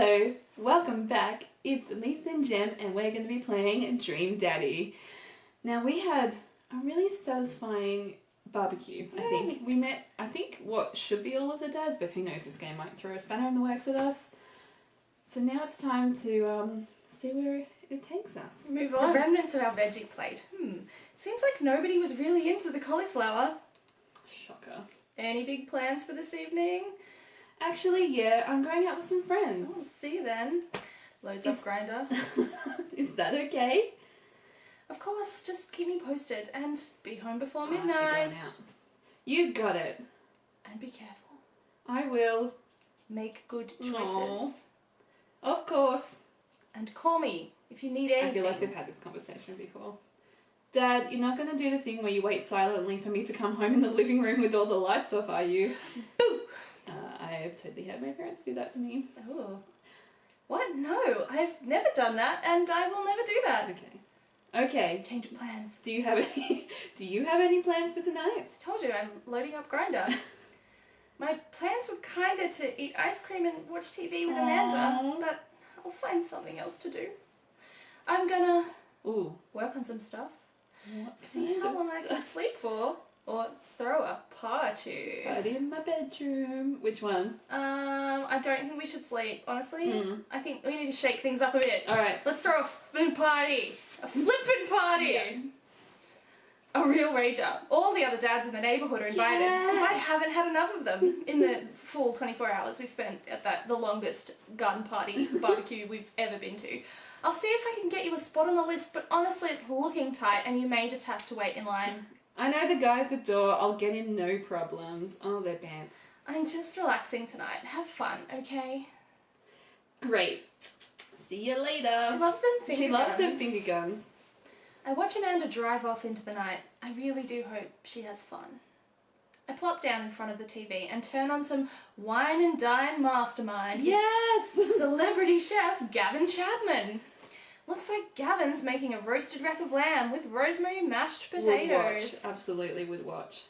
Hello, welcome back. It's Elise and Jem and we're going to be playing Dream Daddy. Now we had a really satisfying barbecue, I think. We met, what should be all of the dads, but who knows, this game might throw a spanner in the works at us. So now it's time to see where it takes us. Move on. The remnants of our veggie plate. Seems like nobody was really into the cauliflower. Shocker. Any big plans for this evening? Actually, yeah, I'm going out with some friends. Oh, see you then. Loads up grinder. Is that okay? Of course, just keep me posted and be home before She's midnight. going out. You got it. And be careful. I will. Make good choices. Aww. Of course. And call me if you need anything. I feel like they've had this conversation before. Dad, you're not going to do the thing where you wait silently for me to come home in the living room with all the lights off, are you? Boo! I have totally had my parents do that to me. Oh. What? No, I've never done that and I will never do that. Okay. Change of plans. Do you have any plans for tonight? I told you, I'm loading up grinder. My plans were kinda to eat ice cream and watch TV with Amanda, but I'll find something else to do. I'm gonna work on some stuff. See how long I can sleep for, or throw a party. Party in my bedroom. Which one? I don't think we should sleep, honestly. I think we need to shake things up a bit. Alright. Let's throw a flippin' party. A flippin' party! Yeah. A real rager. All the other dads in the neighbourhood are invited, because I haven't had enough of them in the full 24 hours we've spent at the longest garden party barbecue we've ever been to. I'll see if I can get you a spot on the list, but honestly it's looking tight and you may just have to wait in line. I know the guy at the door. I'll get in no problems. Oh, they're pants. I'm just relaxing tonight. Have fun, okay? Great. See you later. She loves them finger guns. She loves them finger guns. I watch Amanda drive off into the night. I really do hope she has fun. I plop down in front of the TV and turn on some Wine and Dine Mastermind. Yes! With celebrity chef Gavin Chapman. Looks like Gavin's making a roasted rack of lamb with rosemary mashed potatoes. Would watch. Absolutely would watch.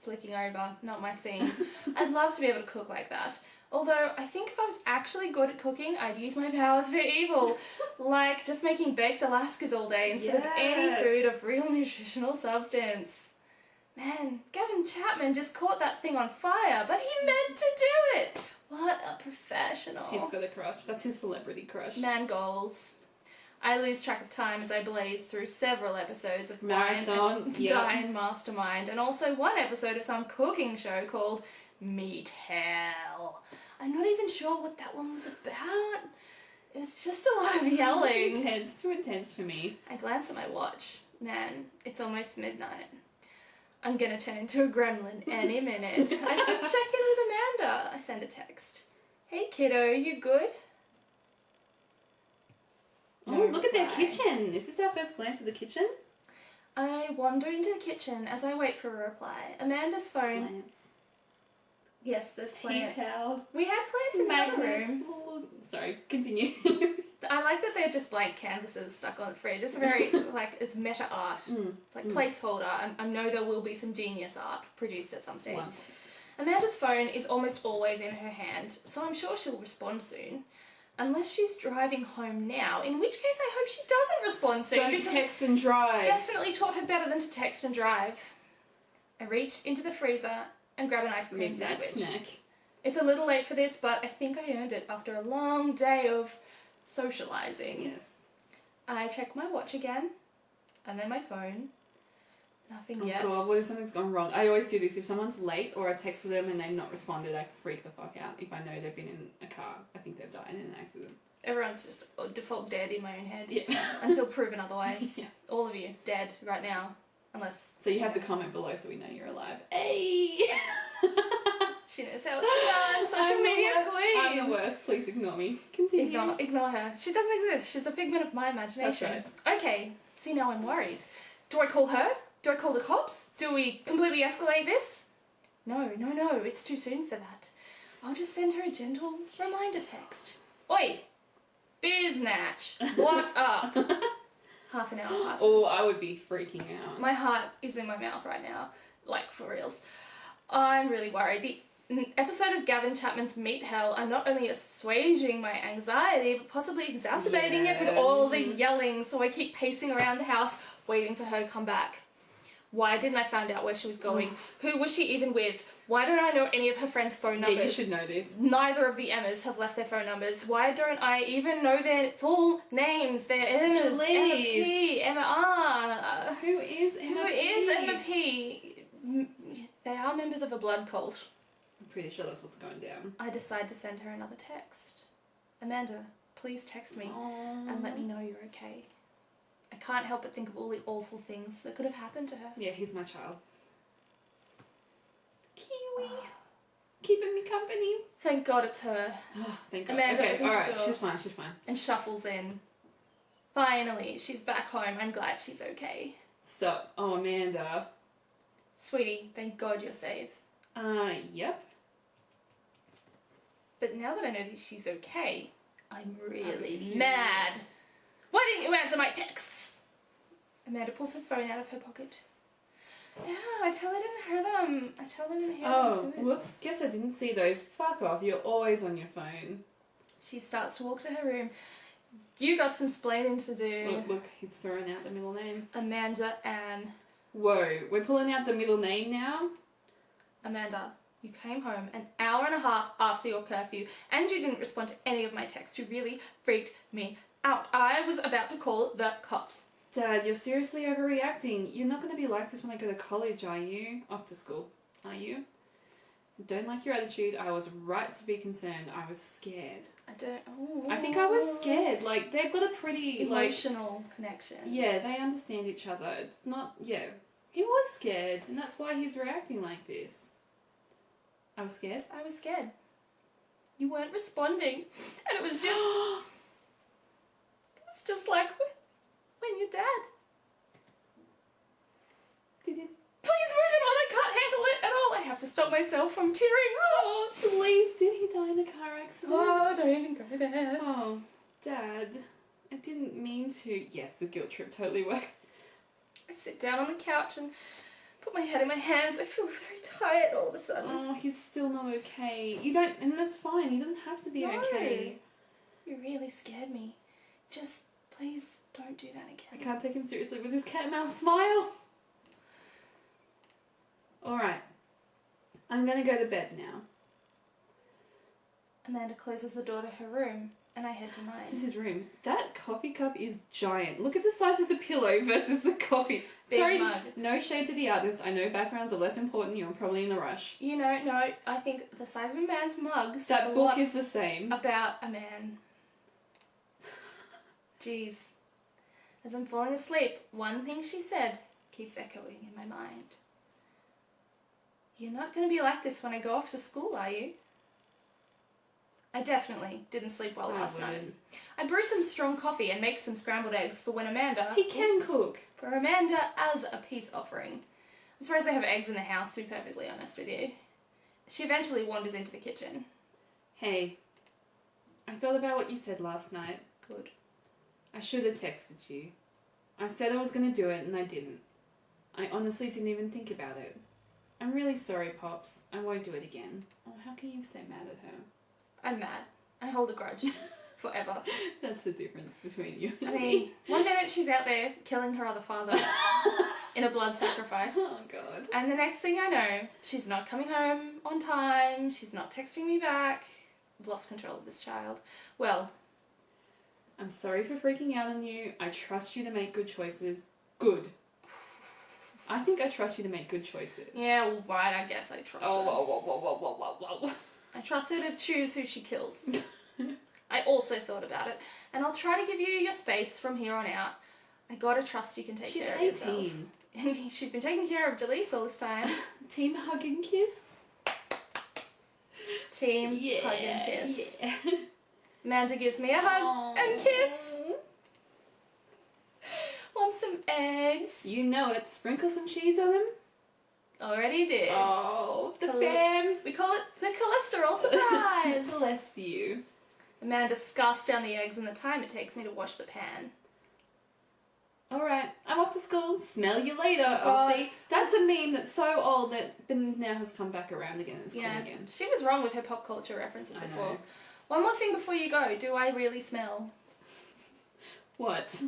Flicking over, not my scene. I'd love to be able to cook like that. Although, I think if I was actually good at cooking, I'd use my powers for evil. Like just making baked Alaskas all day instead of any food of real nutritional substance. Man, Gavin Chapman just caught that thing on fire, but he meant to do it! What a professional. He's got a crush. That's his celebrity crush. Man goals. I lose track of time as I blaze through several episodes of Marathon, Wine and Dine Mastermind, and also one episode of some cooking show called Meat Hell. I'm not even sure what that one was about. It was just a lot of yelling. Too intense for me. I glance at my watch. Man, it's almost midnight. I'm gonna turn into a gremlin any minute. I should check in with Amanda. I send a text. Hey kiddo, you good? Oh, look at their kitchen. Is this our first glance at the kitchen? I wander into the kitchen as I wait for a reply. Amanda's phone. Plants. Yes, there's plants. Tea towel. We had plants in the other room. Lord. Sorry, continue. I like that they're just blank canvases stuck on the fridge. It's very, it's meta art. It's like placeholder. I know there will be some genius art produced at some stage. Wow. Amanda's phone is almost always in her hand, so I'm sure she'll respond soon. Unless she's driving home now, in which case I hope she doesn't respond soon. Don't text and drive. Definitely taught her better than to text and drive. I reach into the freezer and grab an ice cream sandwich. Snack. It's a little late for this, but I think I earned it after a long day of socializing. Yes. I check my watch again, and then my phone. Nothing yet. Oh god, what if something's gone wrong? I always do this. If someone's late or I've texted them and they've not responded, I freak the fuck out. If I know they've been in a car, I think they've died in an accident. Everyone's just default dead in my own head. Yeah. Until proven otherwise. Yeah. All of you, dead right now. Unless... So you have to comment below so we know you're alive. Hey! She knows how it's done. Social media queen. I'm the worst. Please ignore me. Continue. Ignore her. She doesn't exist. She's a figment of my imagination. That's right. Okay, see now I'm worried. Do I call her? Do I call the cops? Do we completely escalate this? No, it's too soon for that. I'll just send her a gentle reminder text. Oi! Biznatch! What up? Half an hour passes. Oh, I would be freaking out. My heart is in my mouth right now. Like, for reals. I'm really worried. The episode of Gavin Chapman's Meet Hell, I'm not only assuaging my anxiety, but possibly exacerbating it with all the yelling, so I keep pacing around the house, waiting for her to come back. Why didn't I find out where she was going? Who was she even with? Why don't I know any of her friends' phone numbers? Yeah, you should know this. Neither of the Emmas have left their phone numbers. Why don't I even know their full names? Their Emmas. Gelise. Emma P. Emma R. Who is Emma Who P? is Emma P? They are members of a blood cult. I'm pretty sure that's what's going down. I decide to send her another text. Amanda, please text me Aww. and let me know you're okay. I can't help but think of all the awful things that could have happened to her. Yeah, he's my child. Kiwi. Keeping me company. Thank God it's her. Thank God. Amanda Okay, opens the alright, door. she's fine, she's fine. And shuffles in. Finally, she's back home. I'm glad she's okay. So, Amanda. Sweetie, thank God you're safe. Yep. But now that I know that she's okay, I'm really furious. mad. Why didn't you answer my texts? Amanda pulls her phone out of her pocket. Yeah, I tell her I didn't hear them. Oh, whoops. Guess I didn't see those. Fuck off. You're always on your phone. She starts to walk to her room. You got some splaining to do. Look, he's throwing out the middle name. Amanda Ann. Whoa, we're pulling out the middle name now? Amanda, you came home an hour and a half after your curfew and you didn't respond to any of my texts. You really freaked me out. I was about to call the cops. Dad, you're seriously overreacting. You're not going to be like this when I go to college, are you? Off to school, are you? Don't like your attitude. I was right to be concerned. I was scared. I think I was scared. Like, they've got a pretty, emotional connection. Yeah, they understand each other. It's not, yeah. He was scared, and that's why he's reacting like this. I was scared? I was scared. You weren't responding. And it was just... it was just like when your dad... Did his... Please move it on, I can't handle it at all. I have to stop myself from tearing. Oh, please, did he die in a car accident? Oh, don't even go there. Oh, Dad, I didn't mean to. Yes, the guilt trip totally worked. I sit down on the couch and put my head in my hands. I feel very tired all of a sudden. Oh, he's still not okay. You don't, and that's fine. He doesn't have to be okay. You really scared me. Just please don't do that again. I can't take him seriously with his cat and mouse smile. Alright, I'm gonna go to bed now. Amanda closes the door to her room and I head to mine. This is his room. That coffee cup is giant. Look at the size of the pillow versus the coffee. Big Sorry, mug. no shade to the others. I know backgrounds are less important. You're probably in a rush. You know, no, I think the size of a man's mug says That a book lot is the same. about a man. Jeez. As I'm falling asleep, one thing she said keeps echoing in my mind. You're not going to be like this when I go off to school, are you? I definitely didn't sleep well last night. I brew some strong coffee and make some scrambled eggs for when Amanda... He can cook. For Amanda as a peace offering. I'm surprised they have eggs in the house, to be perfectly honest with you. She eventually wanders into the kitchen. Hey, I thought about what you said last night. Good. I should have texted you. I said I was going to do it and I didn't. I honestly didn't even think about it. I'm really sorry, Pops. I won't do it again. Oh, how can you be so mad at her? I'm mad. I hold a grudge. Forever. That's the difference between you and I mean, me. one minute she's out there killing her other father in a blood sacrifice. Oh, God. And the next thing I know, she's not coming home on time. She's not texting me back. I've lost control of this child. Well, I'm sorry for freaking out on you. I trust you to make good choices. Good. I think I trust you to make good choices. yeah, well, right, I guess I trust her. Whoa. I trust her to choose who she kills. I also thought about it, and I'll try to give you your space from here on out. I gotta trust you can take care of yourself. She's 18. She's been taking care of Gelise all this time. Team hug and kiss? Team hug and kiss. Yeah. Amanda gives me a hug and kiss. Want some eggs? You know it. Sprinkle some cheese on them. Already did. Oh, the fam. We call it the cholesterol surprise. Bless you. Amanda scarfs down the eggs and the time it takes me to wash the pan. Alright, I'm off to school. Smell you later. God. Obviously, that's a meme that's so old that but now has come back around again. It's cool again. She was wrong with her pop culture references I before. know. One more thing before you go. Do I really smell? What?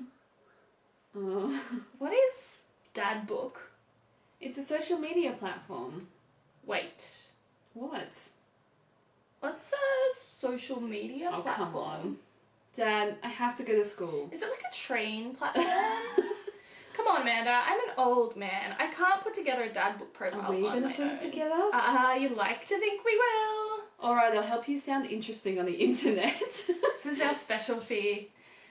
What is Dadbook? It's a social media platform. Wait. What? What's a social media Oh, platform? come on. Dad, I have to go to school. Is it like a train platform? Come on, Amanda. I'm an old man. I can't put together a Dadbook profile Are we on going my to put own. it together? You'd like to think we will. Alright, I'll help you sound interesting on the internet. This is our specialty.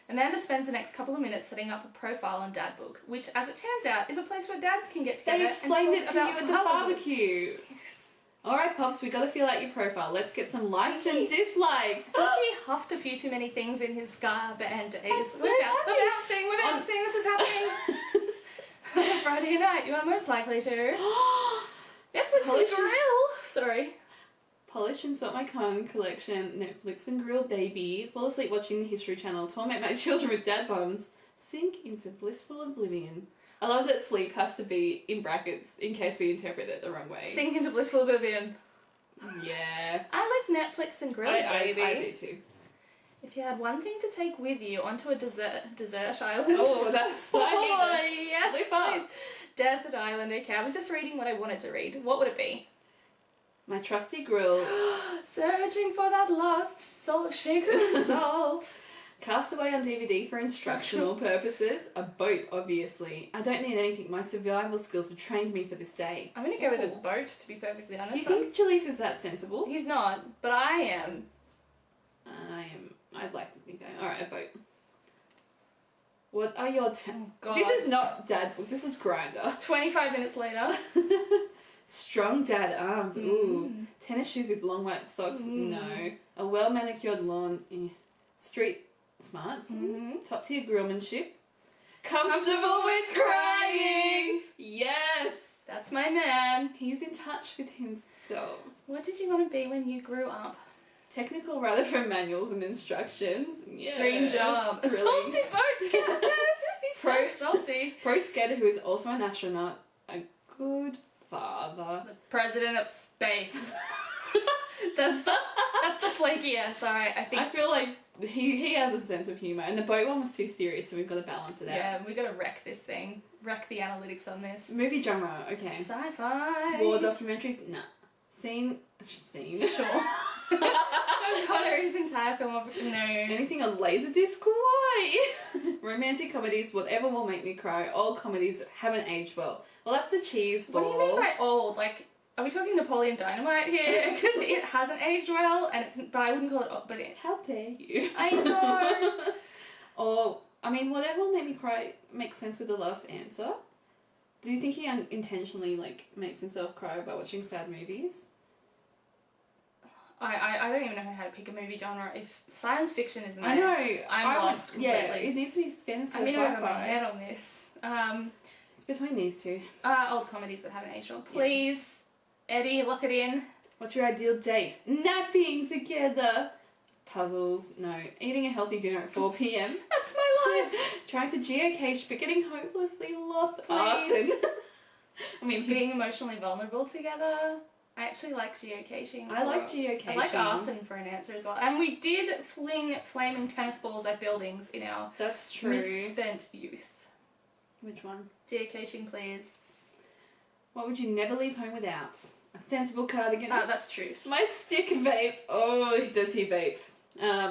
Amanda spends the next couple of minutes setting up a profile on Dadbook, which, as it turns out, is a place where dads can get together They explained and it talk to you about at the barbecue. Alright, Pops, we gotta feel out your profile. Let's get some likes and dislikes. I think he huffed a few too many things in his ska band days. so We're bouncing, this is happening. On a Friday night, you are most likely to. Netflix and Grill. Sorry. Polish and Salt My Tongue collection, Netflix and Grill baby, fall asleep watching the History Channel, torment my children with dad bums, sink into blissful oblivion. I love that sleep has to be in brackets in case we interpret it the wrong way. Sink into blissful oblivion. Yeah. I like Netflix and Grill baby. I do too. If you had one thing to take with you onto a desert island. Oh, that's yes, Lift up. please. Desert island, okay. I was just reading what I wanted to read. What would it be? My trusty grill. Searching for that lost shaker of salt. Castaway on DVD for instructional purposes. A boat, obviously. I don't need anything. My survival skills have trained me for this day. I'm going to go with a boat, to be perfectly honest. Do you think Gelise is that sensible? He's not, but I am. I am. I'd like to think I am. Alright, a boat. What are your... Oh, God. This is not Dadbook. This is Grindr. 25 minutes later. Strong dad arms. Ooh. Tennis shoes with long white socks. No. A well manicured lawn. Street smarts. Top tier grillmanship. Comfortable with crying. Yes. That's my man. He's in touch with himself. What did you want to be when you grew up? Technical rather from manuals and instructions. Yes. Dream job. A Thrilling. salty boat captain. He's so salty. Pro skater who is also an astronaut. A good father. The president of space. That's the flaky answer, I think. I feel like he has a sense of humour, and the boat one was too serious, so we've got to balance it out. Yeah, we got to wreck this thing. Wreck the analytics on this. Movie genre, okay. Sci-fi. War documentaries, nah. Scene. Sure. Sean Connery's entire filmography, no. Anything on Laserdisc? Why? Romantic comedies, whatever will make me cry. Old comedies that haven't aged well. Well, that's the cheese ball. What do you mean by old? Like, are we talking Napoleon Dynamite here? Because it hasn't aged well, and but I wouldn't call it old, but it... How dare you? I know. Or, I mean, whatever will make me cry makes sense with the last answer. Do you think he intentionally, like, makes himself cry by watching sad movies? I don't even know how to pick a movie genre. If science fiction isn't I know. I'm lost completely. Yeah, it needs to be fantasy or I'm in sci-fi. over my head on this. It's between these two. Old comedies that haven't aged well. Please, Eddie, lock it in. What's your ideal date? Napping together. Puzzles. No. Eating a healthy dinner at 4 p.m. That's my life. Trying to geocache but getting hopelessly lost. Please. Arson. I mean, Being emotionally vulnerable together. I actually like geocaching. I like geocaching. I like arson for an answer as well. And we did fling flaming tennis balls at buildings in our That's true. misspent youth. Which one? Geocaching, please. What would you never leave home without? A sensible cardigan. That's truth. My stick vape. Oh, does he vape?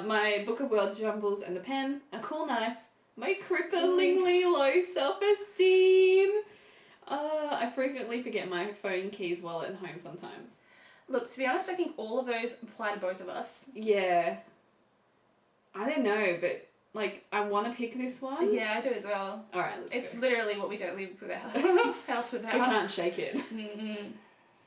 My Book of World Jumbles and a pen. A cool knife. My cripplingly low self-esteem. I frequently forget my phone, keys, wallet at home sometimes. Look, to be honest, I think all of those apply to both of us. Yeah. I don't know, but, like, I want to pick this one. Yeah, I do as well. Alright, let's It's go. literally what we don't leave without. House without. We can't shake it. Mm-mm.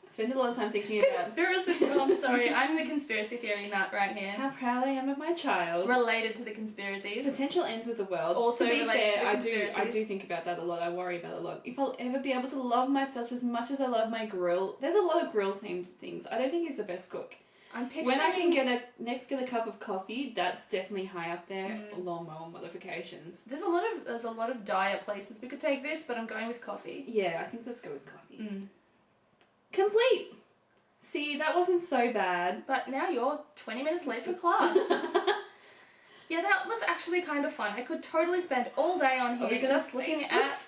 I spend a lot of time thinking about Conspiracy. Oh, I'm sorry. I'm the conspiracy theory nut right here. how proud I am of my child. Related to the conspiracies. Potential ends of the world. Also to be related to fair, the I conspiracies. do think about that a lot. I worry about it a lot. If I'll ever be able to love myself as much as I love my grill. There's a lot of grill themed things. I don't think he's the best cook. I'm picturing... When I can get a cup of coffee, that's definitely high up there. Lawnmower modifications. There's a lot of dire places we could take this, but I'm going with coffee. Yeah, I think let's go with coffee. Complete! See, that wasn't so bad. But now you're 20 minutes late for class. Yeah, that was actually kind of fun. I could totally spend all day on here just looking at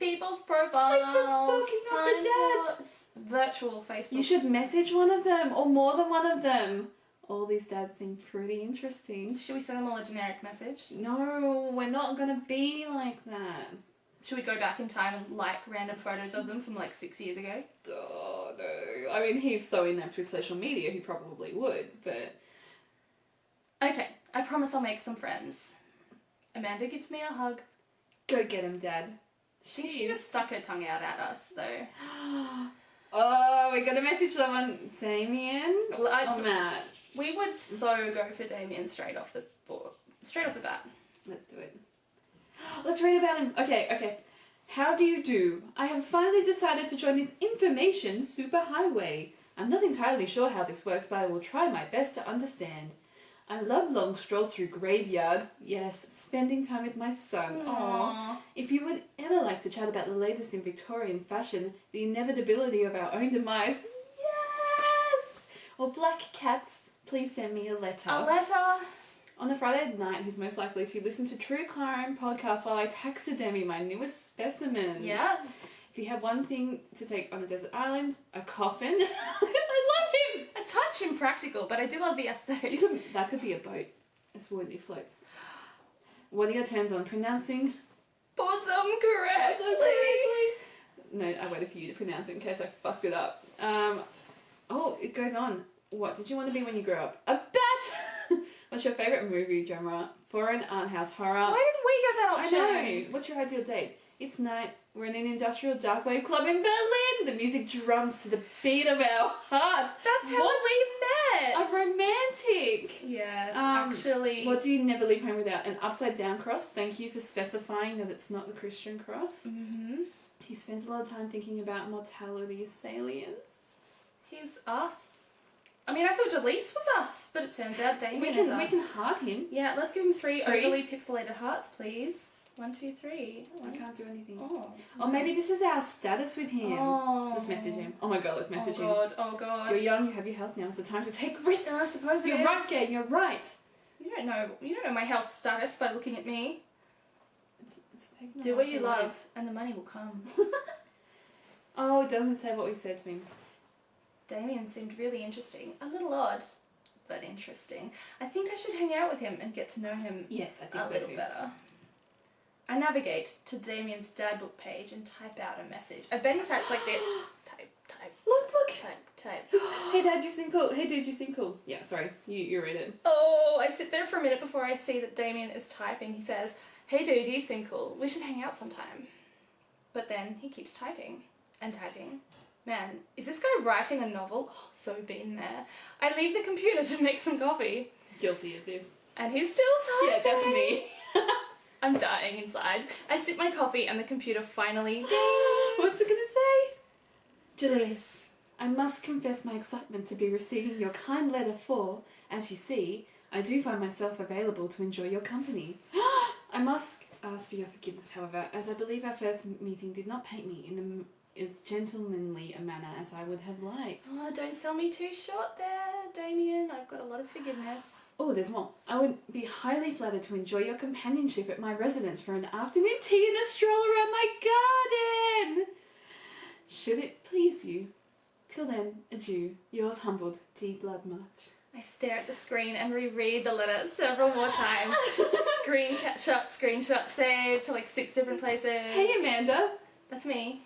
people's profiles. Stalking up the dads. Virtual Facebook. You should message one of them, or more than one of them. All these dads seem pretty interesting. Should we send them all a generic message? No, we're not gonna be like that. Should we go back in time and like random photos of them from like 6 years ago? Oh no. I mean, he's so inept with social media, he probably would, but... Okay, I promise I'll make some friends. Amanda gives me a hug. Go get him, Dad. I think she just stuck her tongue out at us, though. Oh, we gotta message someone. Damien? Well, or Matt? We would so go for Damien straight off the bat. Let's do it. Let's read about him. Okay. How do you do? I have finally decided to join this information superhighway. I'm not entirely sure how this works, but I will try my best to understand. I love long strolls through graveyards. Yes, spending time with my son. Aww. If you would ever like to chat about the latest in Victorian fashion, the inevitability of our own demise, yes! Or black cats, please send me a letter. A letter? On a Friday night, he's most likely to listen to true crime podcasts while I taxidermy my newest specimens. Yeah. If you have one thing to take on a desert island, a coffin. I love him! A touch impractical, but I do love the aesthetic. That could be a boat. It's wood, it floats. What are your turns on pronouncing? Bosom correctly. No, I waited for you to pronounce it in case I fucked it up. It goes on. What did you want to be when you grow up? A bat! What's your favourite movie genre? Foreign, art house, horror. Why didn't we get that option? I know. What's your ideal date? It's night. We're in an industrial dark wave club in Berlin. The music drums to the beat of our hearts. That's how we met. A romantic. Yes, actually. What do you never leave home without? An upside down cross. Thank you for specifying that it's not the Christian cross. Mm-hmm. He spends a lot of time thinking about mortality salience. He's us. I mean, I thought Gelise was us, but it turns out Damien is us. We can heart him. Yeah, let's give him three overly pixelated hearts, please. 1, 2, 3. I can't do anything. Oh, maybe this is our status with him. Oh. Let's message him. Oh my god, let's message him. Oh god. You're young, you have your health now. It's the time to take risks. I suppose you're right, Gabe. You're right. You don't know my health status by looking at me. It's do what you love, and the money will come. Oh, it doesn't say what we said to him. Damien seemed really interesting. A little odd, but interesting. I think I should hang out with him and get to know him I think a little better. I navigate to Damien's Dadbook page and type out a message. I bet he types like this. Type. Look. Type. Hey Dad, you seem cool. Hey dude, you seem cool. Yeah, sorry. You read it. Oh, I sit there for a minute before I see that Damien is typing. He says, hey dude, you seem cool. We should hang out sometime. But then he keeps typing and typing. Man, is this guy writing a novel? Oh, so been there. I leave the computer to make some coffee. Guilty of this. And he's still typing. Yeah, that's me. I'm dying inside. I sip my coffee and the computer finally dings. What's it gonna say? Gelise, I must confess my excitement to be receiving your kind letter for, as you see, I do find myself available to enjoy your company. I must ask for your forgiveness, however, as I believe our first meeting did not paint me in as gentlemanly a manner as I would have liked. Oh, don't sell me too short there, Damien. I've got a lot of forgiveness. Oh, there's more. I would be highly flattered to enjoy your companionship at my residence for an afternoon tea and a stroll around my garden. Should it please you? Till then, adieu. Yours humbled, D. Bloodmarch. I stare at the screen and reread the letter several more times. Screenshot saved to like 6 different places. Hey, Amanda. That's me.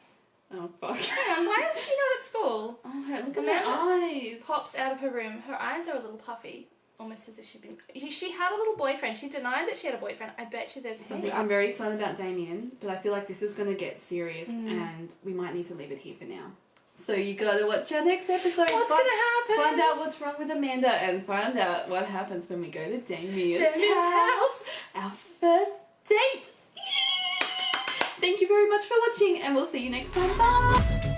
Oh, fuck. Hang on, why is she not at school? Oh, look at Amanda her eyes. Pops out of her room. Her eyes are a little puffy. Almost as if she'd been... She had a little boyfriend. She denied that she had a boyfriend. I bet you there's something. I'm very excited about Damien, but I feel like this is going to get serious and we might need to leave it here for now. So you gotta watch our next episode. What's gonna happen? Find out what's wrong with Amanda and find out what happens when we go to Damien's house. Our first date. Thank you very much for watching and we'll see you next time. Bye!